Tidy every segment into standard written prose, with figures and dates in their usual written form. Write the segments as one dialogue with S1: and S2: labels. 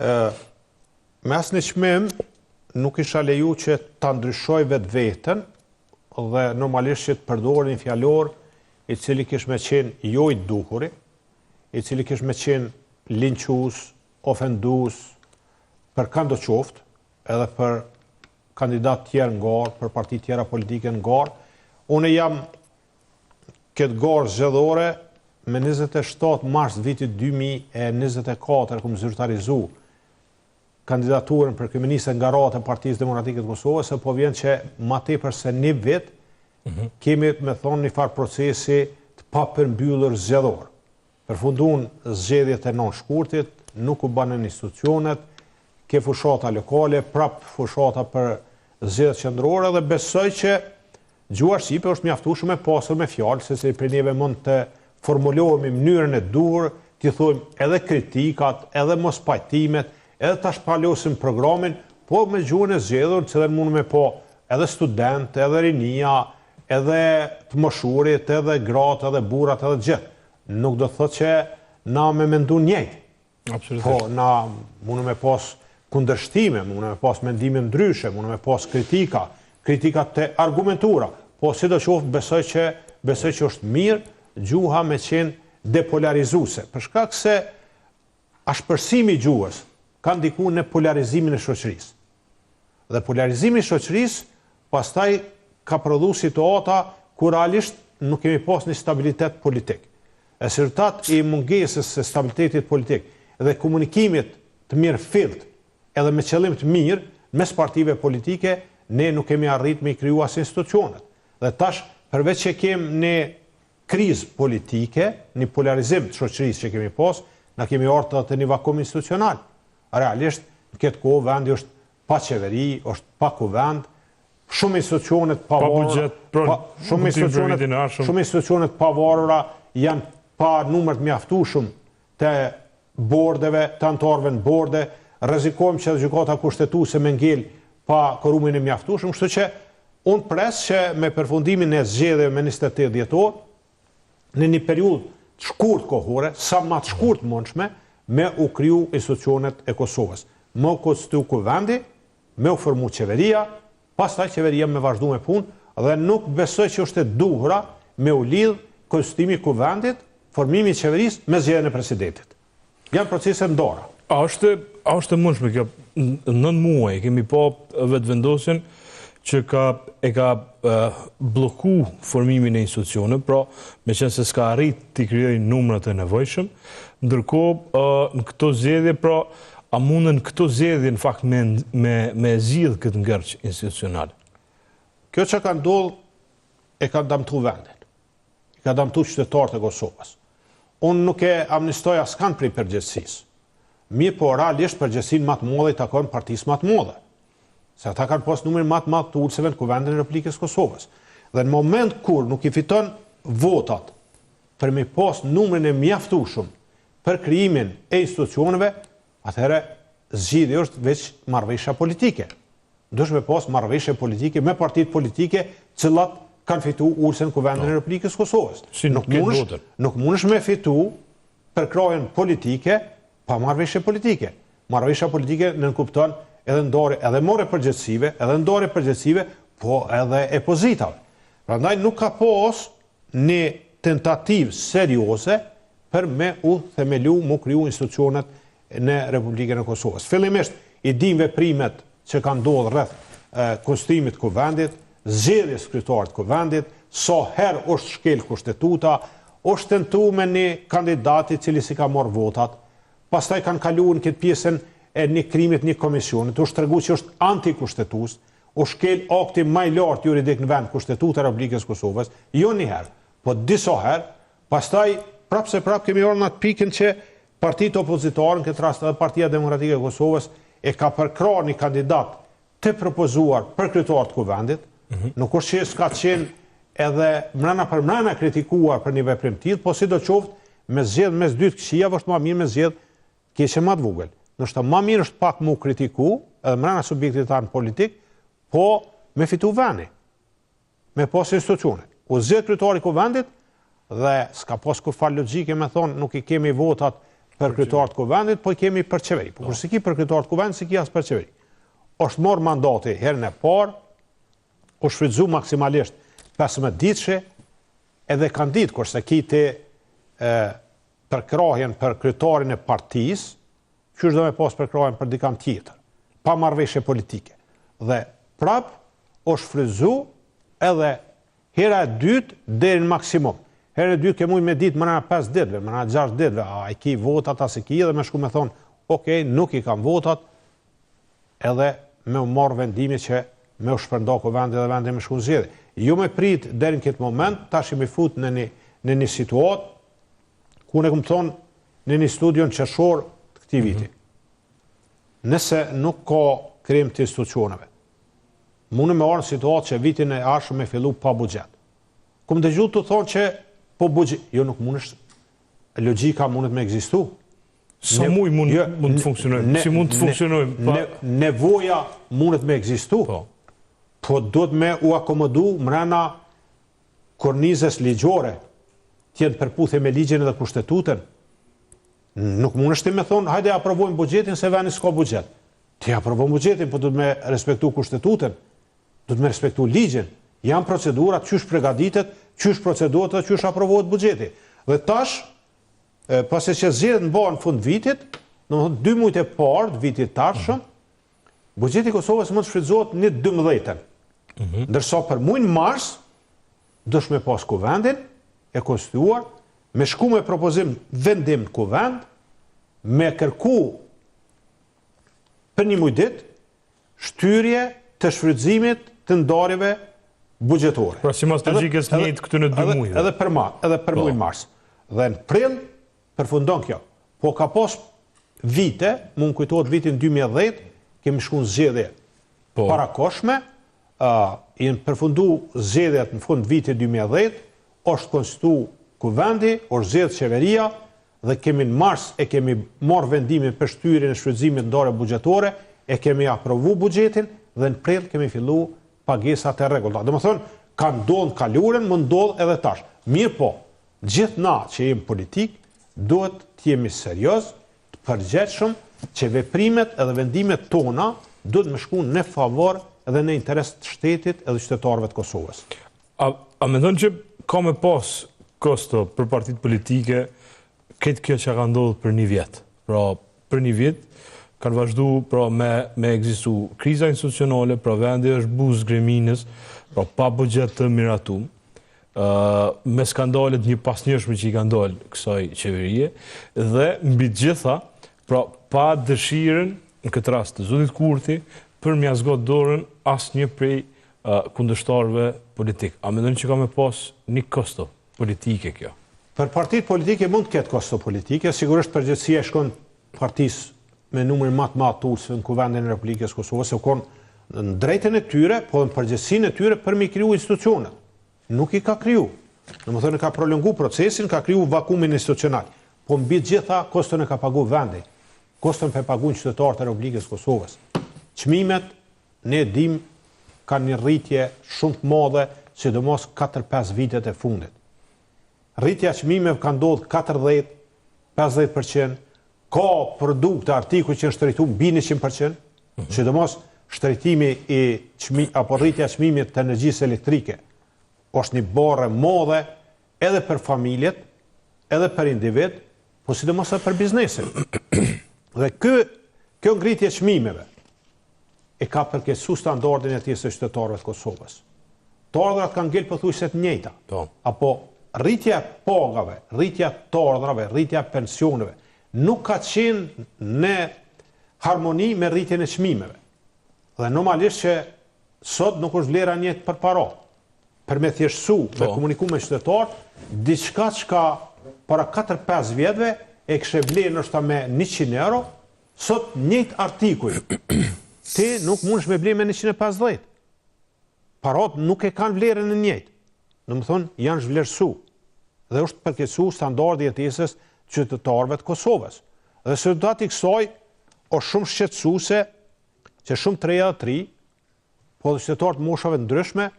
S1: Me asnjë çmim nuk isha leju që ta ndryshoj vetveten dhe normalisht që të përdor një fjalor i cili kish me qenë jo i dukuri, i cili kish me qenë linques, ofendues për këndo qoftë, edhe për kandidat tjerë në garë, për parti tjera politike në garë. Unë jam këtë garë zgjedhore me 27 mars vitit 2024 këmë zyrtarizu kandidaturën për kryeministë nga rrota e Partisë Demokratike të Kosovës, se po vjen që ma tepër se një vit kemi me thonë një farë procesi të papërmbyllur zgjedhor. Përfundun zgjedhjet e nënshkurtit, nuk u banën institucionet, ke fushata lokale, prap fushata për zgjedhjet qendrore dhe besoj që gjuha shqipe është mjaftueshme me pasur me fjalë, se për neve mund të formulohemi në mënyrën e duhur, t'i thojmë edhe kritikat, edhe mos pajtimet, edhe ta shpalosim programin, po me gjuhën e zgjedhur, që dhe mund me po edhe student, edhe rinia, edhe të moshurit, edhe gratë, edhe burrat, edhe gjithë. Nuk do thotë që na me mendu njëjtë. Po, na mund me pas kundërshtime, mund me pas mendime ndryshe, mund me pas kritikat të argumentura, po si do qoftë besoj që është mirë gjuha me qenë depolarizuese, për shkak se ashpërsimi i gjuhës ka ndikuar në polarizimin e shoqërisë. Dhe polarizimi i shoqërisë pastaj ka prodhuar situata ku realisht nuk kemi pas një stabilitet politik. E si rezultat i mungesës së stabilitetit politik dhe komunikimit të mirë fillt, edhe me qëllim të mirë mes partive politike, ne nuk kemi arrit me i kriju as institucionet. Dhe tash, përveç që kemi një krizë politike, një polarizim të shoqërisë që kemi pas, na kemi ardhur te një vakum institucional. Realisht, në këtë kohë vendi është pa qeveri, është pa kuvend, shumë institucionet shumë institucionet pavarura janë pa numër të mjaftueshëm të bordeve, të anëtarëve në borde, rrezikojmë që gjykata kushtetuese me ngel pa korumin e mjaftueshëm, kështu që unë pres që me përfundimin e zgjedhjeve me 28 dhjetor, në një periudhë të shkurt kohore, sa më të shkurt mundshme, me u kriju institucionet e Kosovës. Me u konstituu kuvendi, me u formu qeveria, pastaj qeveria me vazhdu me punë, dhe nuk besoj që është e duhura me u lidh konstituimi i kuvendit, formimi i qeverisë me zgjedhjen e presidentit. Janë procese ndara.
S2: A është e mundshme kjo 9 muaj kemi pa vetëvendosjen që e ka bloku formimin e institucioneve, pra me qenë se s'ka arrit t'i krijojë numrat e nevojshëm, ndërkohë në këto zgjedhje, pra a mundën këto zgjedhje në fakt me zgjidh këtë ngërç institucional?
S1: Kjo që ka ndodhur e ka damtu vendin. E ka damtu qytetarët e Kosovës. Unë nuk e amnistoj askan prej përgjegjësisë. Mirë, po realisht përgjegjësinë më të madhe i takon partisë më të madhe. Se ata kanë pas numrin më të madh të ulëseve në Kuvendin e Republikës Kosovës. Dhe në moment kur nuk i fiton votat për me pas numrin e mjaftueshëm për krijimin e institucioneve, atëherë zgjidhja është veç marrëveshja politike. Duhet me pas marrëveshje politike me partitë politike, të cilat kanë fituar ulësen në Kuvendin e Republikës Kosovës. Nuk mundesh me fitu për krajën politike pa marrëveshje politike. Marrëveshja politike nënkupton edhe ndarje edhe more përgjegjësive, po edhe e pozitave. Prandaj nuk ka pas një tentativë serioze për me u themelu, mu kriju institucionet në Republikën e Kosovës. Fillimisht i dim veprimet që kanë ndodhur rreth konstituimit të kuvendit, zgjedhjes kryetarit të kuvendit, sa herë është shkel kushtetuta, është tentuar me një kandidat i cili si ka marrë votat, pastaj kanë kaluar në këtë pjesën e një krimit një komisionit, u shtregu që është antikushtetues, u shkel akti më i lartë juridik në vend, Kushtetuta e Republikës Kosovës, jo një herë, po disa herë, pastaj prapse kemi ardhur në atë pikën që partitë opozitare, në këtë rast edhe Partia Demokratike e Kosovës, e ka përkrahur një kandidat të propozuar për kryetar të kuvendit, nuk është që s'ka qenë edhe mrena për mrena kritikuar për një veprim të tillë, po sidoqoftë me zgjedh mes dy këqijave është më mirë me zgjedh keqe më të vogël. Ndoshta më mirë është pak mu kritiku edhe mrena subjektit tanë politik, po me fitu veni, me pas institucionet. U zgjedh kryetari i kuvendit dhe s'ka pas kur fal logjike me thonë nuk i kemi votat për kryetarët kuvendit, po kemi për qeveri. Po kur si ki për kryetarët kuvendit, si ki as për qeveri. Është marrë mandati herën e parë, u shfrytzu maksimalisht 15 ditëshe, edhe kanë ditë kurse ki të përkrahjen për kryetarin e partisë, qysh do me pas përkrahjen për dikam tjetër, pa marrëveshje politike. Dhe prap u shfrytzu edhe hera e dytë deri në maksimum. Herë e dytë ke mujt me ditë mëna 5 ditëve, mëna 6 ditëve, a i ki votat, as i ki, edhe me shku me thonë, okej, nuk i kam votat, edhe me u marrë vendimi që me u shpërnda kuvendi dhe vendi me shku në zgjedhje. Jo me prit deri në këtë moment, tash i me fut në një situatë, ku ne këmë thonë në një studion qershor të këtij viti. Nëse nuk ka krim të institucioneve, mune me orë në situatë që vitin e arshëm me fillu pa buxhet. Këmë dëgju të thonë që po buxhet, jo nuk mundesh, logjika mundet me ekzistu.
S2: Sa muj mund të funksionojmë? Si mund të funksionojmë?
S1: Nevoja mundet me ekzistu, po do të me u akomodu mrena kornizës ligjore, tjenë përputhje me ligjin dhe kushtetutën. Nuk mundesh ti me thonë, hajde aprovojmë buxhetin se veni s'ka buxhet. Ti aprovojmë buxhetin, po do të me respektu kushtetutën, do të me respektu ligjin. Janë procedurat, qysh përgatitet, qysh procedurat dhe qysh aprovohet buxheti. Dhe tash, pasi që zgjedhjet mbahen në fund vitit, domethënë 2 muajt e parë të vitit tashëm, buxheti i Kosovës mund të shfrytëzohet në 12-ën. Ndërsa për muajin mars dosh me pas kuvendin e konstituar, me shku me propozim vendim në kuvend, me kërku për një muaj ditë shtyrje të shfrytëzimit të ndarjeve buxhetore.
S2: Pra si mas të gjikës njëjtë këtu në 2 muaj.
S1: Edhe për muajin mars. Dhe në prill përfundon kjo. Po ka pas vite, mund kujtohet vitin 2010, kemi shku në zgjedhje parakoshme, jenë përfundu zgjedhjet në fund vitit 2010, është konstitu kuvendi, është zgjedh qeveria, dhe kemi në mars e kemi marrë vendimin për shtyrjen e shfrytëzimit ndarje buxhetore, e kemi aprovu buxhetin, dhe në prill kemi fillu pagesat e rregullta. Domethënë, ka ndodhur kaluren, më ndodh edhe tash. Mirë po, gjithë na që jemi politik, duhet të jemi serioz, të përgjegjshëm, që veprimet edhe vendimet tona duhet me shku në favor edhe në interes të shtetit edhe qytetarëve të Kosovës.
S2: A mendon që ka me pas kosto për partitë politike këtë kjo që ka ndodhur për 1 vjet? Pra, për 1 vit kanë vazhdu pra, me ekzistu kriza institucionale, pra vendi është buzë greminës, pra pa buxhet të miratum, me skandalet një pasnjëshme që i ka ndalë kësaj qeverie, dhe mbi gjitha, pra pa dëshirën, në këtë rast të zotit Kurthi, për mja zgot dorën asnjë prej kundërshtarëve politik. A mendon që ka me pas një kosto politike kjo?
S1: Për partitë politike mund të ketë kosto politike, sigurisht përgjegjësia shkon partisë me numrin më të madh tulës në Kuvendin e Republikës Kosovës, se kanë në drejtën e tyre, po në përgjegjësinë e tyre për mi kriju institucionet. Nuk i ka kriju. Domethënë ka prolongu procesin, ka kriju vakumin institucional. Po mbi gjitha koston e ka pagu vendi. Koston e paguajnë qytetarët e Republikës Kosovës. Çmimet ne dim kanë një rritje shumë të madhe, sidomos 4-5 vitet e fundit. Rritja e çmimeve ka ndodhur 40-50%, ka produkte artikuj që janë shtrejtuar mbi 100%, sidomos shtrejtimi apo rritja e çmimit të energjisë elektrike është një barre madhe edhe për familjet, edhe për individ, po sidomos edhe për biznesin. Dhe kjo ngritje e çmimeve e ka përkeqësuar standardin e jetesës së qytetarëve të Kosovës. Të ardhurat kanë ngel pothuajse të njëjta. Apo rritja e pagave, rritja e të ardhrave, rritja e pensioneve nuk ka qenë në harmoni me rritjen e çmimeve. Dhe normalisht që sot nuk është vlera njëjtë për para. Për me thjeshtësu, me komuniku me qytetarët, diçka që para 4-5 vjetëve e kështë vlerë nështë me 100 euro, sot njëjtë artikuj. Ti nuk mundesh me ble me 150. Parat nuk e kanë vlerën e njëjtë. Në më thonë, janë zhvlerësu. Dhe është përkeqësu standardi jetesës qytetarëve të Kosovës. Dhe rezultati i kësaj është shumë shqetësuese që shumë të reja dhe tri, po dhe qytetarët moshave ndryshme,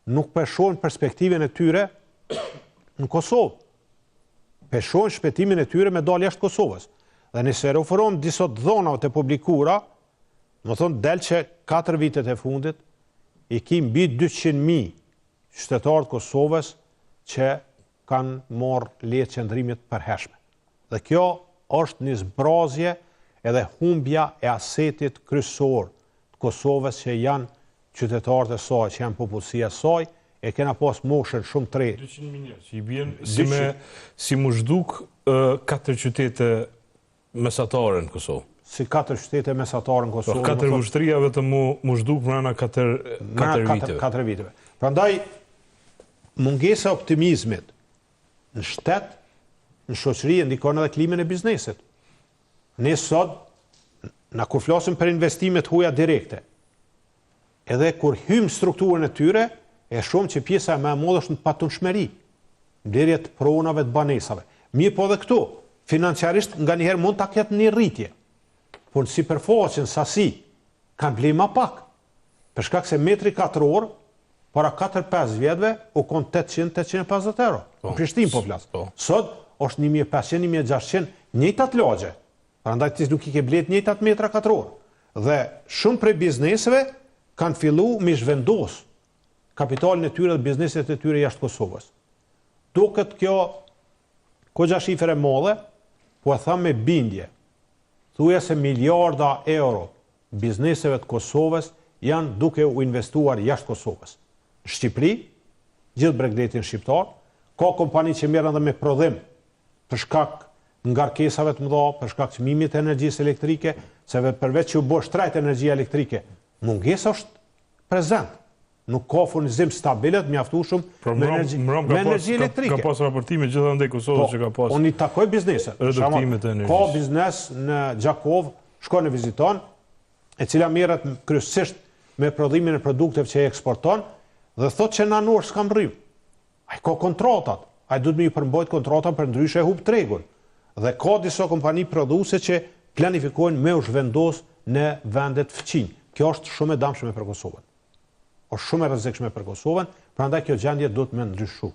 S1: nuk peshojnë perspektiven e tyre në Kosovë. Peshojnë shpetimin e tyre me dalë jashtë Kosovës. Dhe nëse referohem disa dhonave të publikura, më thonë del që 4 vitet e fundit, i ki mbi 200.000 qytetarët Kosovës që kanë marrë leje qëndrimit përhershme. Dhe kjo është një zbrazje edhe humbja e asetit kryesor të Kosovës që janë qytetarët e saj, që janë popullsia e saj, e kena pas moshën shumë të re.
S2: 200.000 njerëz që i bjen si mu zhduk 4 qytete mesatare në Kosovë.
S1: Si 4 qytete mesatare në Kosovë.
S2: 4 ushtria vetëm mu zhduk mrena 4 viteve.
S1: 4 viteve. Prandaj, mungesa e optimizmit në shtet, në shoqëri, ndikon edhe klimën e biznesit. Ne sot, kur flasim për investimet huaja direkte, edhe kur hym strukturën e tyre, e shumë që pjesa më e madhe është në patundshmëri, deri të pronave të banesave. Mirë po edhe këtu, financiarisht nga njëherë mund ta ketë një rritje, por në sipërfaqen sasi kanë bler më pak. Për shkak se metri katror para 4-5 vjetëve u kon 800-850 euro. Në Prishtinë po flas. Sot është 1500-1600 njëjtat lagje. Prandaj ti nuk i ke blet njëjtat metra katror. Dhe shumë prej bizneseve kanë filluar me zhvendos kapitalin e tyre dhe bizneset e tyre jashtë Kosovës. Duket kjo kogja shifre e madhe, po e tham me bindje. Thuja se miliarda euro bizneseve të Kosovës janë duke u investuar jashtë Kosovës. Në Shqipëri, gjithë bregdetin shqiptar, ka kompani që merren edhe me prodhim për shkak ngarkesave të mëdha, për shkak çmimit të energjisë elektrike, se përveç që u bë shtrejt energjia elektrike, mungesa është prezent. Nuk ka furnizim stabilet, mjaftueshëm me energji elektrike.
S2: Ka pas raportime gjithandaj Kosovës që ka pas.
S1: Unë i takoj bizneset.
S2: Reduktimet e energjisë.
S1: Ka biznes në Gjakov, shkon e viziton, e cila merret kryesisht me prodhimin e produkteve që e eksporton, dhe thot që na nur s'kam rrim. Ai ka kontratat. Ai duhet me i përmbajt kontrata për ndryshe e hub tregun. Dhe ka disa kompani prodhuese që planifikojnë me u zhvendos në vendet fqinj. Kjo është shumë e damshme për Kosovën. Është shumë e rrezikshme për Kosovën, prandaj kjo gjendje duhet me ndryshu.